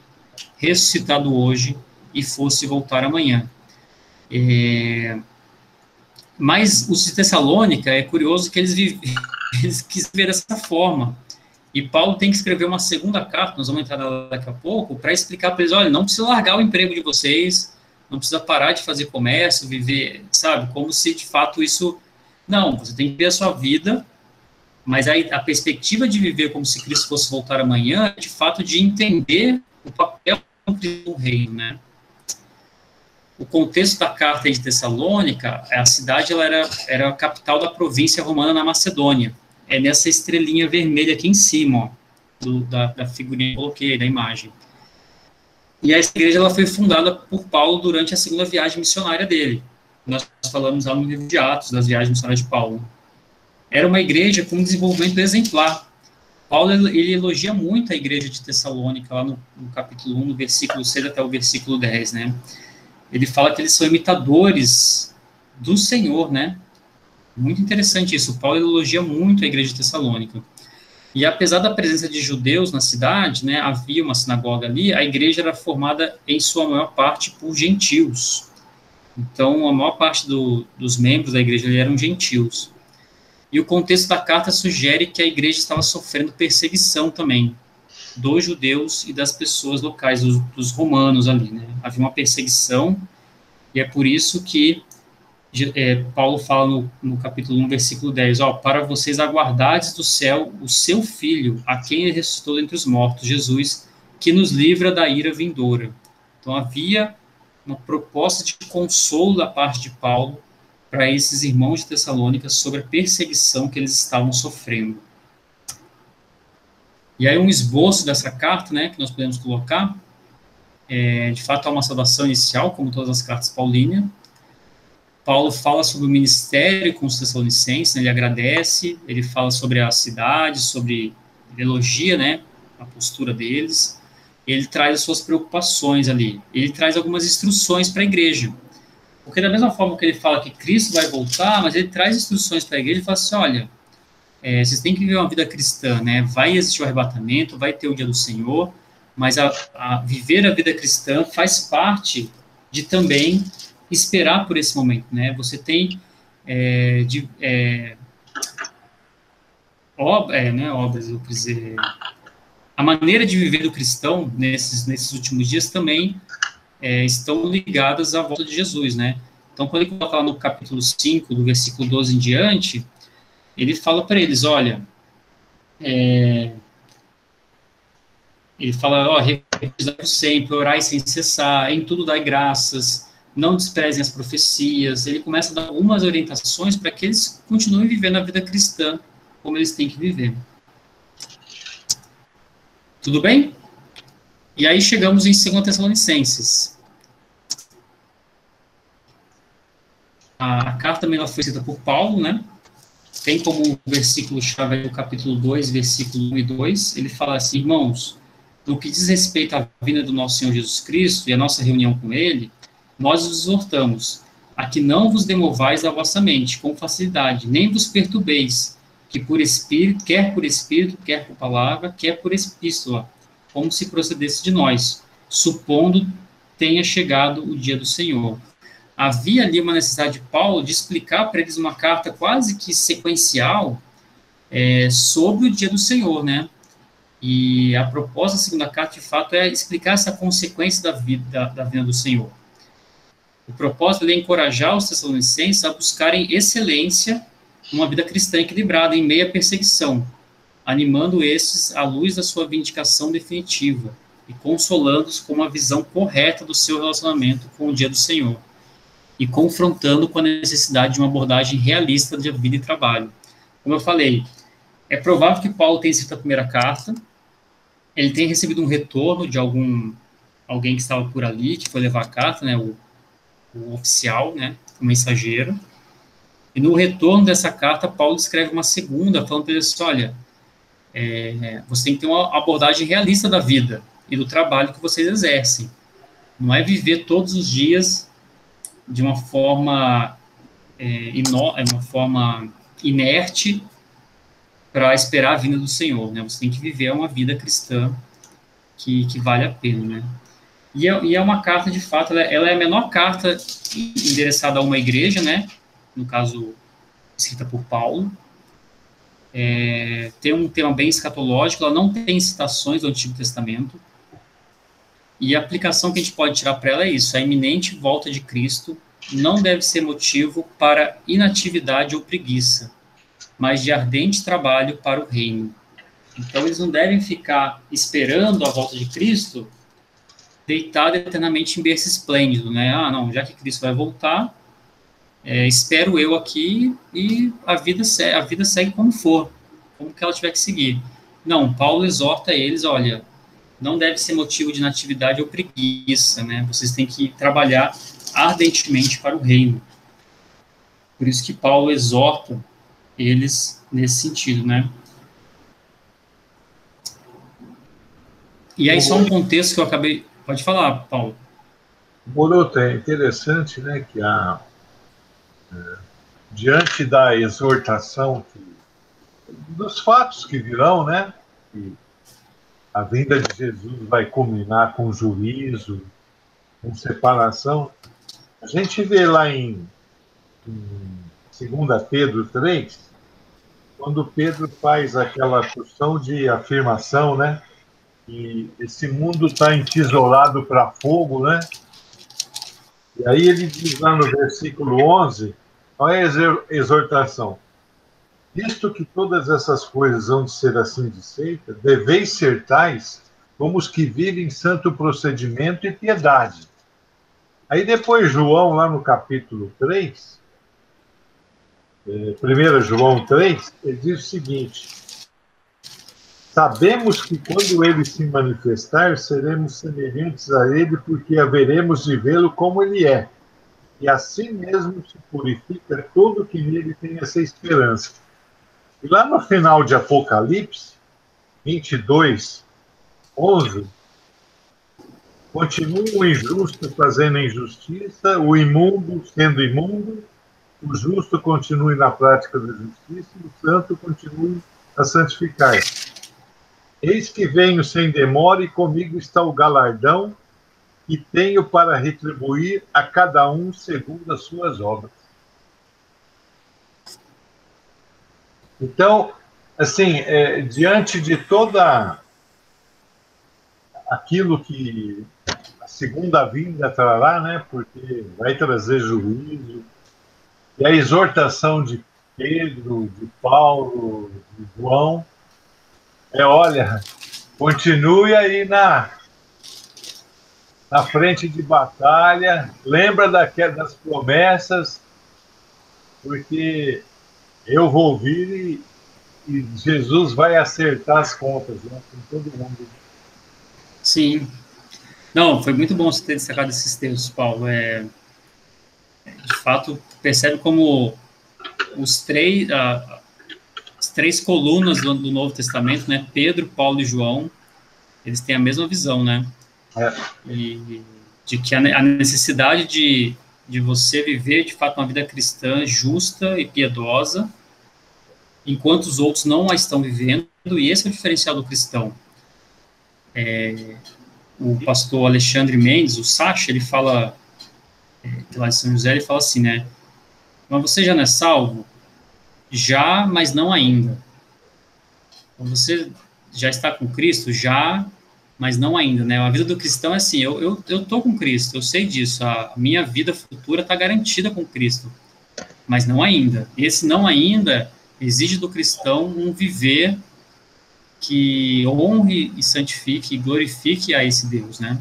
ressuscitado hoje, e fosse voltar amanhã. Mas os de Tessalônica, é curioso que eles quis ver dessa forma. E Paulo tem que escrever uma segunda carta, nós vamos entrar nela daqui a pouco, para explicar para eles: olha, não precisa largar o emprego de vocês, não precisa parar de fazer comércio, viver, sabe, como se de fato isso... Não, você tem que ver a sua vida, mas aí a perspectiva de viver como se Cristo fosse voltar amanhã é de fato de entender o papel do reino, né? O contexto da carta de Tessalônica, a cidade ela era a capital da província romana na Macedônia. É nessa estrelinha vermelha aqui em cima, ó, da figurinha que eu coloquei, da imagem. E essa igreja ela foi fundada por Paulo durante a segunda viagem missionária dele. Nós falamos lá no livro de Atos, das viagens missionárias de Paulo. Era uma igreja com um desenvolvimento exemplar. Paulo ele elogia muito a igreja de Tessalônica, lá no capítulo 1, no versículo 6 até o versículo 10, né? Ele fala que eles são imitadores do Senhor, né? Muito interessante isso. Paulo elogia muito a igreja de Tessalônica. E apesar da presença de judeus na cidade, né, havia uma sinagoga ali, a igreja era formada em sua maior parte por gentios. Então, a maior parte dos membros da igreja ali eram gentios. E o contexto da carta sugere que a igreja estava sofrendo perseguição também dos judeus e das pessoas locais, dos romanos ali, né? Havia uma perseguição, e é por isso que Paulo fala no capítulo 1, versículo 10, ó, para vocês aguardardes do céu o seu Filho, a quem ele ressuscitou dentre os mortos, Jesus, que nos livra da ira vindoura. Então havia uma proposta de consolo da parte de Paulo para esses irmãos de Tessalônica sobre a perseguição que eles estavam sofrendo. E aí um esboço dessa carta, né, que nós podemos colocar, de fato há uma saudação inicial, como todas as cartas paulinas. Paulo fala sobre o ministério com os tessalonicenses, né, ele agradece, ele fala sobre a cidade, ele elogia, né, a postura deles, ele traz as suas preocupações ali, ele traz algumas instruções para a igreja. Porque da mesma forma que ele fala que Cristo vai voltar, mas ele traz instruções para a igreja e fala assim, olha, vocês têm que viver uma vida cristã, né? Vai existir o arrebatamento, vai ter o dia do Senhor, mas viver a vida cristã faz parte de também esperar por esse momento, né? Você tem obras, eu quis dizer, a maneira de viver do cristão nesses últimos dias também estão ligadas à volta de Jesus, né? Então, quando ele coloca lá no capítulo 5, do versículo 12 em diante, ele fala para eles, olha, ele fala, ó, recusados sempre, orai sem cessar, em tudo dai graças, não desprezem as profecias. Ele começa a dar algumas orientações para que eles continuem vivendo a vida cristã como eles têm que viver. Tudo bem? E aí chegamos em 2 Tessalonicenses. A carta também ela foi escrita por Paulo, né? Tem como versículo-chave do capítulo 2, versículo 1 e 2, ele fala assim: irmãos, no que diz respeito à vinda do nosso Senhor Jesus Cristo e à nossa reunião com Ele, nós os exortamos a que não vos demovais da vossa mente com facilidade, nem vos perturbeis, que por espírito, quer por palavra, quer por epístola, como se procedesse de nós, supondo tenha chegado o dia do Senhor. Havia ali uma necessidade de Paulo de explicar para eles uma carta quase que sequencial sobre o dia do Senhor, né? E a proposta da segunda carta, de fato, é explicar essa consequência da vinda do Senhor. O propósito é encorajar os tessalonicenses a buscarem excelência numa vida cristã equilibrada em meio à perseguição, animando esses à luz da sua vindicação definitiva e consolando-os com uma visão correta do seu relacionamento com o dia do Senhor e confrontando com a necessidade de uma abordagem realista de vida e trabalho. Como eu falei, é provável que Paulo tenha escrito a primeira carta, ele tenha recebido um retorno de alguém que estava por ali, que foi levar a carta, né, o oficial, né, o mensageiro, e no retorno dessa carta, Paulo escreve uma segunda, falando para ele assim: olha, você tem que ter uma abordagem realista da vida e do trabalho que vocês exercem. Não é viver todos os dias de uma forma, uma forma inerte para esperar a vinda do Senhor, né? Você tem que viver uma vida cristã que vale a pena, né? E é uma carta, de fato, ela é a menor carta endereçada a uma igreja, né? No caso, escrita por Paulo. Tem um tema bem escatológico, ela não tem citações do Antigo Testamento. E a aplicação que a gente pode tirar para ela é isso: a iminente volta de Cristo não deve ser motivo para inatividade ou preguiça, mas de ardente trabalho para o reino. Então, eles não devem ficar esperando a volta de Cristo deitado eternamente em berço esplêndido, né? Ah, não, já que Cristo vai voltar, espero eu aqui e a vida segue como for, como que ela tiver que seguir. Não, Paulo exorta eles: olha, não deve ser motivo de inatividade ou preguiça, né? Vocês têm que trabalhar ardentemente para o reino. Por isso que Paulo exorta eles nesse sentido, né? E aí só um contexto que eu acabei... Pode falar, Paulo. Moroto, é interessante, né, que diante da exortação dos fatos que virão, né, que a vinda de Jesus vai culminar com juízo, com separação, a gente vê lá em 2 Pedro 3, quando Pedro faz aquela porção de afirmação, né, que esse mundo está entesourado para fogo, né? E aí ele diz lá no versículo 11, olha a exortação: visto que todas essas coisas vão de ser assim desfeitas, deveis ser tais como os que vivem santo procedimento e piedade. Aí depois João, lá no capítulo 3, 1 João 3, ele diz o seguinte: sabemos que quando ele se manifestar, seremos semelhantes a ele, porque haveremos de vê-lo como ele é. E assim mesmo se purifica todo que nele tem essa esperança. E lá no final de Apocalipse, 22, 11, continua o injusto fazendo injustiça, o imundo sendo imundo, o justo continue na prática da justiça e o santo continue a santificar. Eis que venho sem demora e comigo está o galardão e tenho para retribuir a cada um segundo as suas obras. Então, assim, diante de toda aquilo que a segunda vinda trará, né, porque vai trazer juízo, e a exortação de Pedro, de Paulo, de João, olha, continue aí na frente de batalha, lembra das promessas, porque eu vou vir e Jesus vai acertar as contas, né, com todo mundo. Sim. Não, foi muito bom você ter destacado esses textos, Paulo. De fato, percebe como as três colunas do Novo Testamento, né? Pedro, Paulo e João, eles têm a mesma visão, né? E de que a necessidade de você viver, de fato, uma vida cristã justa e piedosa, enquanto os outros não a estão vivendo, e esse é o diferencial do cristão. O pastor Alexandre Mendes, o Sacha, ele fala, lá de São José, ele fala assim, né? Mas você já não é salvo? Já, mas não ainda. Você já está com Cristo? Já, mas não ainda, né? A vida do cristão é assim, eu tô com Cristo, eu sei disso, a minha vida futura está garantida com Cristo, mas não ainda. Esse não ainda exige do cristão um viver que honre e santifique e glorifique a esse Deus, né?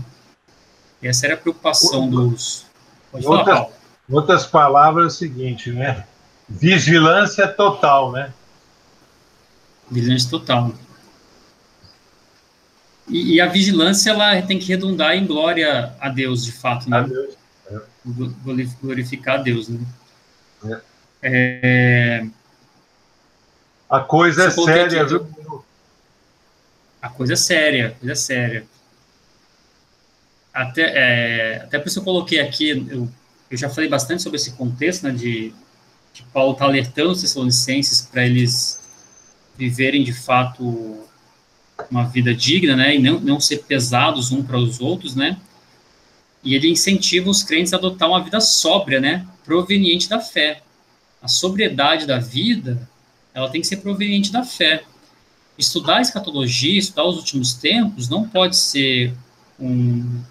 E essa era a preocupação dos... Pode falar, Paulo. Em outras palavras, é o seguinte, né? Vigilância total, né? Vigilância total. E a vigilância, ela tem que redundar em glória a Deus, de fato, né? A Deus. Glorificar a Deus, né? A coisa é séria, viu? A coisa é séria, coisa séria. Até por isso eu coloquei aqui, eu já falei bastante sobre esse contexto, né, de Paulo está alertando os Tessalonicenses para eles viverem, de fato, uma vida digna, né, e não ser pesados um para os outros, né, e ele incentiva os crentes a adotar uma vida sóbria, né, proveniente da fé. A sobriedade da vida, ela tem que ser proveniente da fé. Estudar a escatologia, estudar os últimos tempos, não pode ser um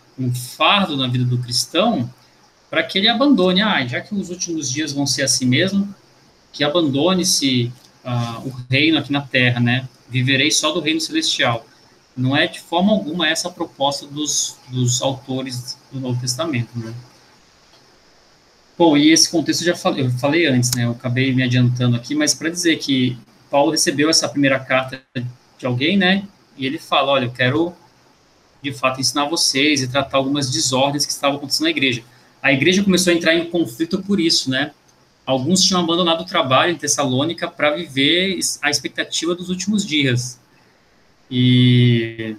fardo na vida do cristão para que ele abandone, já que os últimos dias vão ser assim mesmo, que abandone-se o reino aqui na terra, né? Viverei só do reino celestial. Não é de forma alguma essa a proposta dos autores do Novo Testamento, né? Bom, e esse contexto eu falei antes, né? Eu acabei me adiantando aqui, mas para dizer que Paulo recebeu essa primeira carta de alguém, né? E ele fala, olha, eu quero, de fato, ensinar vocês e tratar algumas desordens que estavam acontecendo na igreja. A igreja começou a entrar em conflito por isso, né? Alguns tinham abandonado o trabalho em Tessalônica para viver a expectativa dos últimos dias. E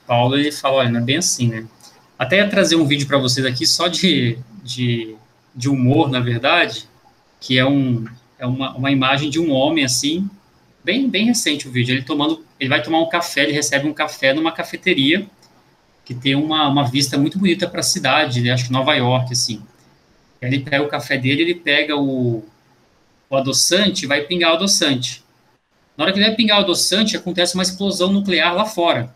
Paulo, ele fala, olha, não é bem assim, né? Até ia trazer um vídeo para vocês aqui só de humor, na verdade, que é uma imagem de um homem, assim, bem recente o vídeo. Ele vai tomar um café, ele recebe um café numa cafeteria que tem uma vista muito bonita para a cidade, né? Acho que Nova York, assim. Ele pega o café dele, ele pega o adoçante e vai pingar o adoçante. Na hora que ele vai pingar o adoçante, acontece uma explosão nuclear lá fora.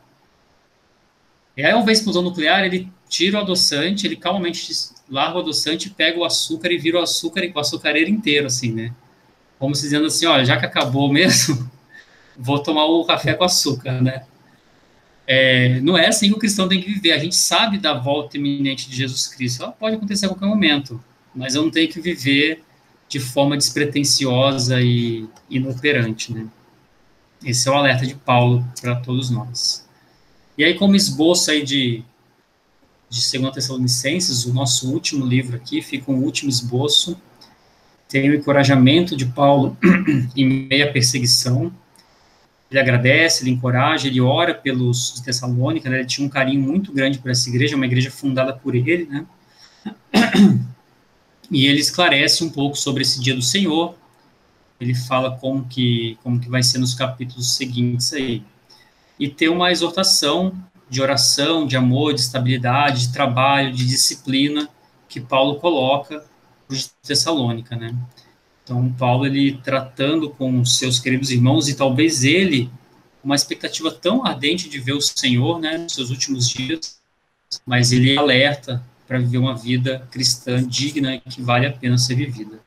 E aí, ao ver a explosão nuclear, ele tira o adoçante, ele calmamente larga o adoçante, pega o açúcar e vira o açucareiro inteiro, assim, né? Como se dizendo assim, olha, já que acabou mesmo, vou tomar o café com açúcar, né? Não é assim que o cristão tem que viver. A gente sabe da volta iminente de Jesus Cristo. Ela pode acontecer a qualquer momento, mas eu não tenho que viver de forma despretensiosa e inoperante, né? Esse é o alerta de Paulo para todos nós. E aí, como esboço aí de 2 Tessalonicenses, o nosso último livro aqui, fica um último esboço. Tem o encorajamento de Paulo em meio à perseguição. Ele agradece, ele encoraja, ele ora pelos de Tessalônica, né? Ele tinha um carinho muito grande por essa igreja, uma igreja fundada por ele, né? E ele esclarece um pouco sobre esse dia do Senhor. Ele fala como que vai ser nos capítulos seguintes aí. E tem uma exortação de oração, de amor, de estabilidade, de trabalho, de disciplina que Paulo coloca para os de Tessalônica, né? Então, Paulo, ele tratando com seus queridos irmãos, e talvez ele, uma expectativa tão ardente de ver o Senhor, né, nos seus últimos dias, mas ele alerta para viver uma vida cristã digna e que vale a pena ser vivida.